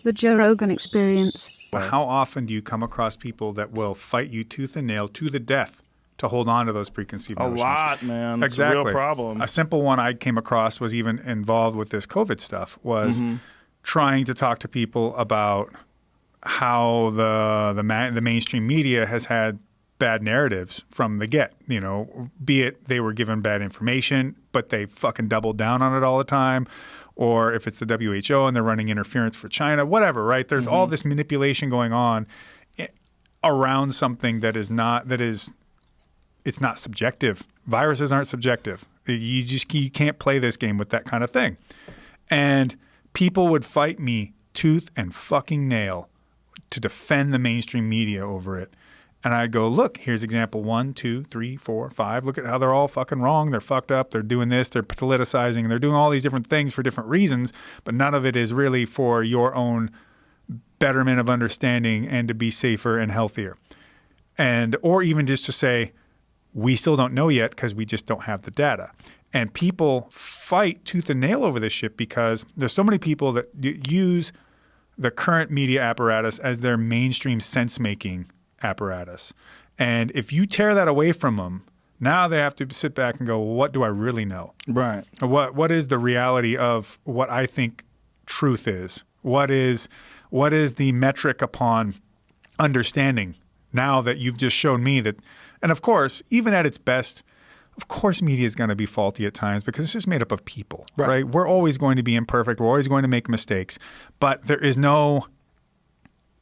The Joe Rogan Experience. How often do you come across people that will fight you tooth and nail to the death to hold on to those preconceived notions? A lot, man. Exactly. It's a real problem. A simple one I came across was even involved with this COVID stuff was trying to talk to people about how the mainstream media has had bad narratives from the get, be it they were given bad information, but they fucking doubled down on it all the time. Or if it's the WHO and they're running interference for China, whatever, right? There's all this manipulation going on around something it's not subjective. Viruses aren't subjective. You can't play this game with that kind of thing. And people would fight me tooth and fucking nail to defend the mainstream media over it. And I'd go, look, here's example 1, 2, 3, 4, 5. Look at how they're all fucking wrong. They're fucked up. They're doing this. They're politicizing. They're doing all these different things for different reasons, but none of it is really for your own betterment of understanding and to be safer and healthier. Or even just to say, we still don't know yet because we just don't have the data. And people fight tooth and nail over this shit because there's so many people that use the current media apparatus as their mainstream sense-making apparatus. And if you tear that away from them, now they have to sit back and go, well, what do I really know? Right. What is the reality of what I think truth is? What is the metric upon understanding now that you've just shown me that? And of course, even at its best, of course media is going to be faulty at times because it's just made up of people, right? We're always going to be imperfect. We're always going to make mistakes. But there is no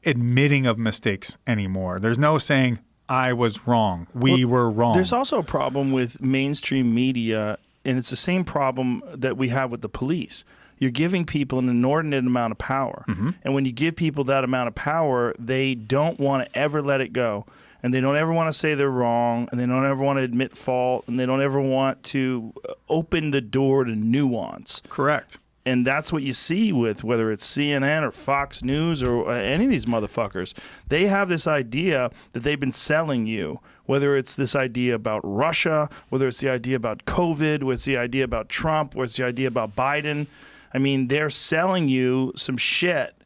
admitting of mistakes anymore. There's no saying, I was wrong. We were wrong. There's also a problem with mainstream media, and it's the same problem that we have with the police. You're giving people an inordinate amount of power. And when you give people that amount of power, they don't want to ever let it go. And they don't ever want to say they're wrong, and they don't ever want to admit fault, and they don't ever want to open the door to nuance. Correct. And that's what you see with whether it's CNN or Fox News or any of these motherfuckers. They have this idea that they've been selling you, whether it's this idea about Russia, whether it's the idea about COVID, whether it's the idea about Trump, whether it's the idea about Biden. I mean, they're selling you some shit,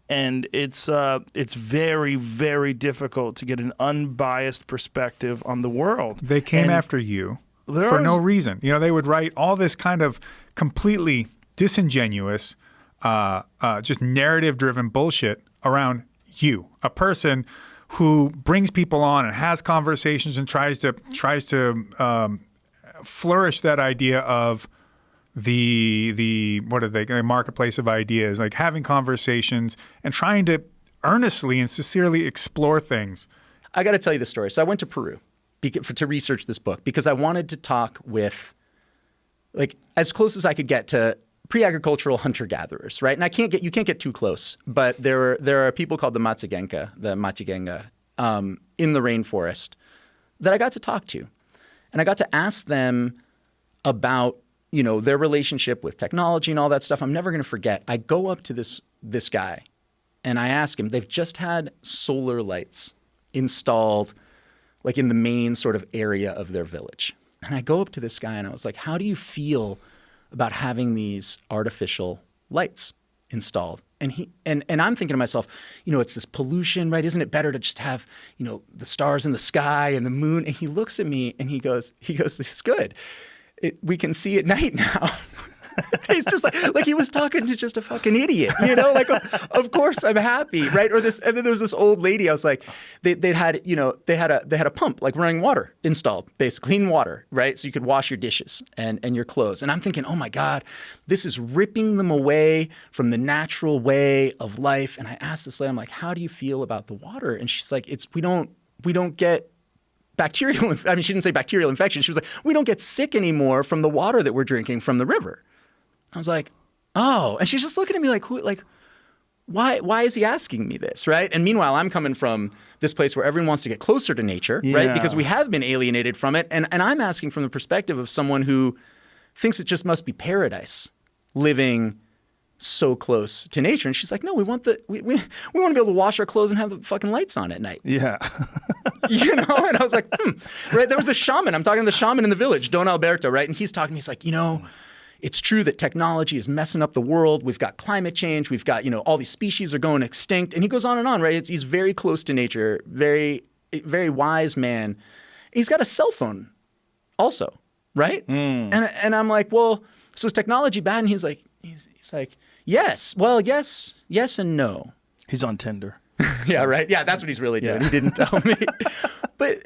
and it's very, very difficult to get an unbiased perspective on the world. They came after you for no reason. They would write all this kind of completely disingenuous, just narrative-driven bullshit around you, a person who brings people on and has conversations and tries to flourish that idea of the marketplace of ideas, like having conversations and trying to earnestly and sincerely explore things. I got to tell you the story. So I went to Peru to research this book because I wanted to talk with, like, as close as I could get to pre-agricultural hunter-gatherers, right? And you can't get too close, but there are people called the Machigenga in the rainforest that I got to talk to. And I got to ask them about, their relationship with technology and all that stuff. I'm never going to forget. I go up to this guy and I ask him, they've just had solar lights installed like in the main sort of area of their village. And I go up to this guy and I was like, how do you feel about having these artificial lights installed? And I'm thinking to myself, it's this pollution, right? Isn't it better to just have, the stars in the sky and the moon? And he looks at me and he goes, it's good. We can see at night now. He's just like he was talking to just a fucking idiot, like, of course I'm happy, right? And then there was this old lady. I was like, they had a pump, like running water installed, basically clean water, right? So you could wash your dishes and your clothes. And I'm thinking, oh my God, this is ripping them away from the natural way of life. And I asked this lady, I'm like, how do you feel about the water? And she's like, we don't get bacterial. I mean, she didn't say bacterial infection. She was like, we don't get sick anymore from the water that we're drinking from the river. I was like, oh, and she's just looking at me like, why is he asking me this, right? And meanwhile, I'm coming from this place where everyone wants to get closer to nature, right? Because we have been alienated from it. And I'm asking from the perspective of someone who thinks it just must be paradise living so close to nature. And she's like, no, we want to be able to wash our clothes and have the fucking lights on at night. Yeah. And I was like, right? There was a shaman. I'm talking to the shaman in the village, Don Alberto, right? And he's talking, he's like, it's true that technology is messing up the world. We've got climate change. We've got, all these species are going extinct. And he goes on, right? He's very close to nature, very, very wise man. He's got a cell phone also, right? And I'm like, well, so is technology bad? And he's like, yes. Well, yes and no. He's on Tinder. Yeah, right. Yeah, that's what he's really doing. Yeah. He didn't tell me. But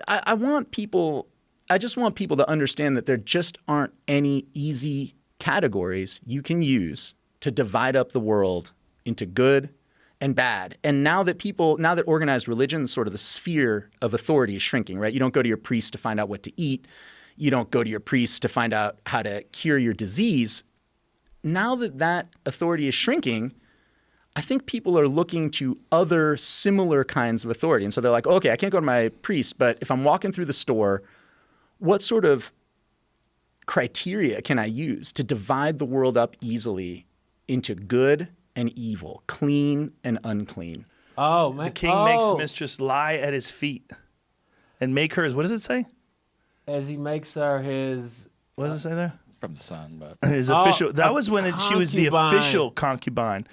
I want people, I just want people to understand that there just aren't any easy categories you can use to divide up the world into good and bad. And now that organized religion, sort of the sphere of authority is shrinking, right? You don't go to your priest to find out what to eat. You don't go to your priest to find out how to cure your disease. Now that authority is shrinking, I think people are looking to other similar kinds of authority. And so they're like, okay, I can't go to my priest, but if I'm walking through the store, what sort of criteria can I use to divide the world up easily into good and evil, clean and unclean? Oh, man. The king makes mistress lie at his feet and make her his, what does it say? As he makes her his... What does it say there? It's from the sun, but His official. That was when she was the concubine. official concubine,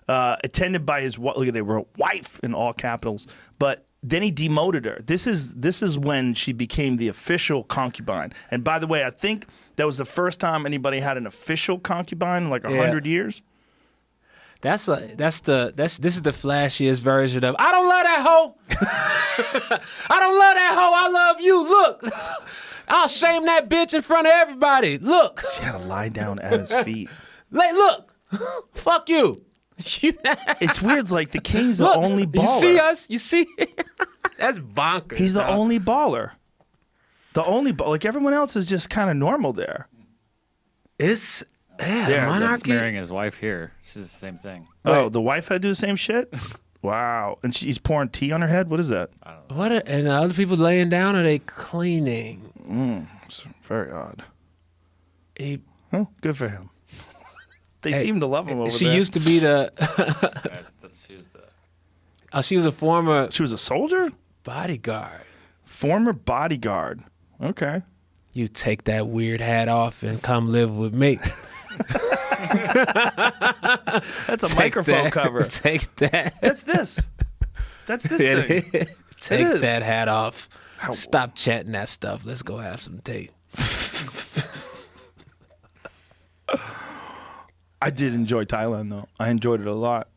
attended by his. Look, they wrote wife in all capitals. But then he demoted her. This is when she became the official concubine. And by the way, I think that was the first time anybody had an official concubine in like 100 years. This is the flashiest version of I don't love that hoe. I don't love that hoe. I love you. Look. I'll shame that bitch in front of everybody. Look. She had to lie down at his feet. Look. Fuck you. It's weird. It's like the king's the Look, only baller. You see us? You see? That's bonkers. He's the dog. only baller. Like everyone else is just kind of normal there. It's Yeah, monarchy. marrying his wife here. She's the same thing. Oh, the wife had to do the same shit? Wow. And she's pouring tea on her head? What is that? And other people laying down, or they cleaning? It's very odd. He, Good for him. They seem to love him over she there. used to be the. She was the She was a former She was a soldier? bodyguard. Former bodyguard. Okay. You take that weird hat off and come live with me. That's a Take microphone that. cover. Take that. That's this. That's this thing. Take is. that hat off. Stop chatting that stuff. Let's go have some tea. I did enjoy Thailand, though. I enjoyed it a lot.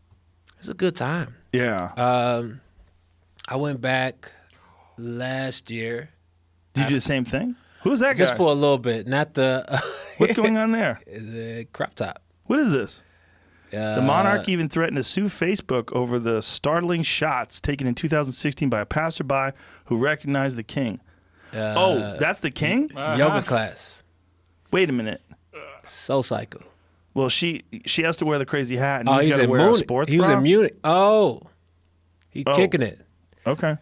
It's a good time. Yeah. I went back last year. Did you do the same thing? Who was that guy? Just for a little bit, not the What's going on there? the crop top. What is this? The monarch even threatened to sue Facebook over the startling shots taken in 2016 by a passerby who recognized the king. That's the king? Yoga class. Wait a minute. Soul Cycle. Well, she has to wear the crazy hat, and Oh, he's he's got to in wear a Munich. sports He was bra? in Munich. Oh, he kicking it. Okay.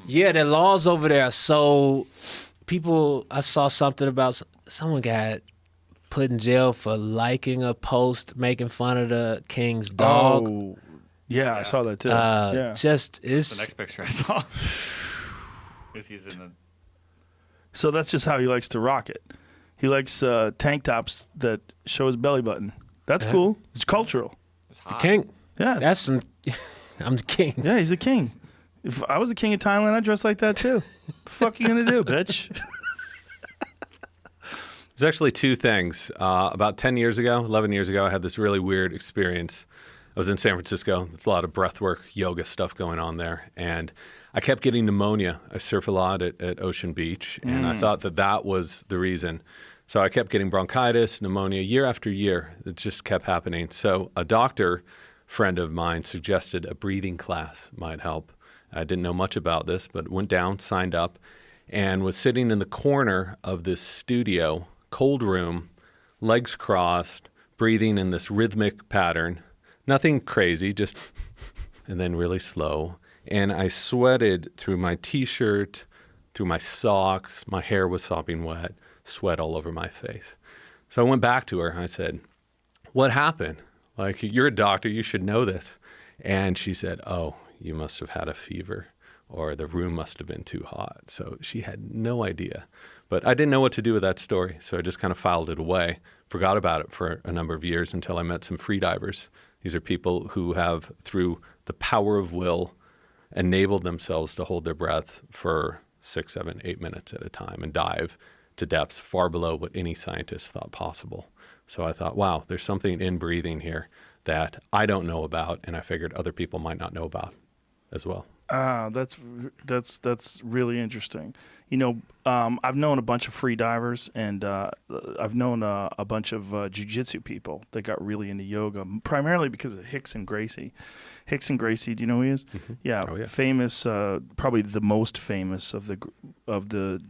Yeah, the laws over there are so people. I saw something about someone got put in jail for liking a post making fun of the king's dog. Oh, yeah, I saw that too. Just it's the next picture I saw. He's in the. So that's just how he likes to rock it. He likes tank tops that show his belly button. That's cool. It's cultural. It's hot. king. Yeah. That's some. I'm the king. Yeah, he's the king. If I was the king of Thailand, I'd dress like that too. The fuck you gonna do, bitch? There's actually two things. About 10 years ago, 11 years ago, I had this really weird experience. I was in San Francisco. There's a lot of breathwork, yoga stuff going on there. And I kept getting pneumonia. I surf a lot at Ocean Beach, and I thought that was the reason. So I kept getting bronchitis, pneumonia, year after year. It just kept happening. So a doctor friend of mine suggested a breathing class might help. I didn't know much about this, but went down, signed up, and was sitting in the corner of this studio, cold room, legs crossed, breathing in this rhythmic pattern. Nothing crazy, just and then really slow. And I sweated through my T-shirt, through my socks. My hair was sopping wet, sweat all over my face. So I went back to her. I said, "What happened? Like, you're a doctor. You should know this." And she said, "Oh, you must have had a fever." or the room must have been too hot. So she had no idea. But I didn't know what to do with that story, so I just kind of filed it away, forgot about it for a number of years until I met some freedivers. These are people who have, through the power of will, enabled themselves to hold their breath for 6, 7, 8 minutes at a time and dive to depths far below what any scientist thought possible. So I thought, wow, there's something in breathing here that I don't know about, and I figured other people might not know about as well. That's really interesting. You know, I've known a bunch of free divers, and I've known a bunch of jiu-jitsu people that got really into yoga, primarily because of Hicks and Gracie. Hicks and Gracie, do you know who he is? Mm-hmm. Yeah, Oh, yeah. famous, probably the most famous of the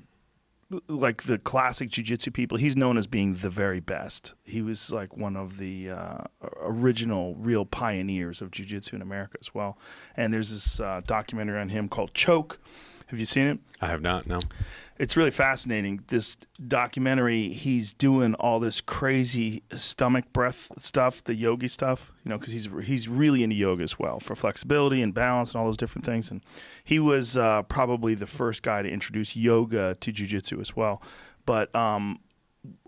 like the classic jiu-jitsu people. He's known as being the very best. He was like one of the original real pioneers of jiu-jitsu in America as well. And there's this documentary on him called Choke. Have you seen it? I have not, no. It's really fascinating. This documentary, he's doing all this crazy stomach breath stuff, the yogi stuff, you know, because he's really into yoga as well for flexibility and balance and all those different things. And he was probably the first guy to introduce yoga to jiu-jitsu as well. But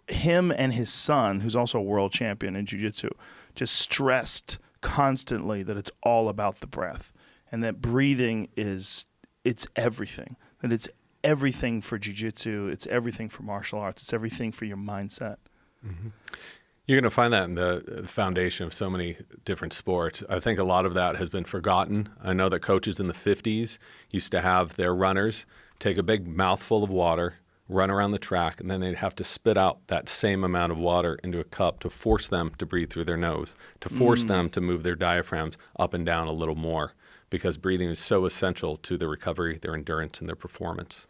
him and his son, who's also a world champion in jiu-jitsu, just stressed constantly that it's all about the breath and that breathing it's everything, that it's everything for jiu-jitsu, it's everything for martial arts, it's everything for your mindset. Mm-hmm. You're going to find that in the foundation of so many different sports. I think a lot of that has been forgotten. I know that coaches in the 50s used to have their runners take a big mouthful of water, run around the track, and then they'd have to spit out that same amount of water into a cup to force them to breathe through their nose, to force them to move their diaphragms up and down a little more, because breathing is so essential to their recovery, their endurance, and their performance.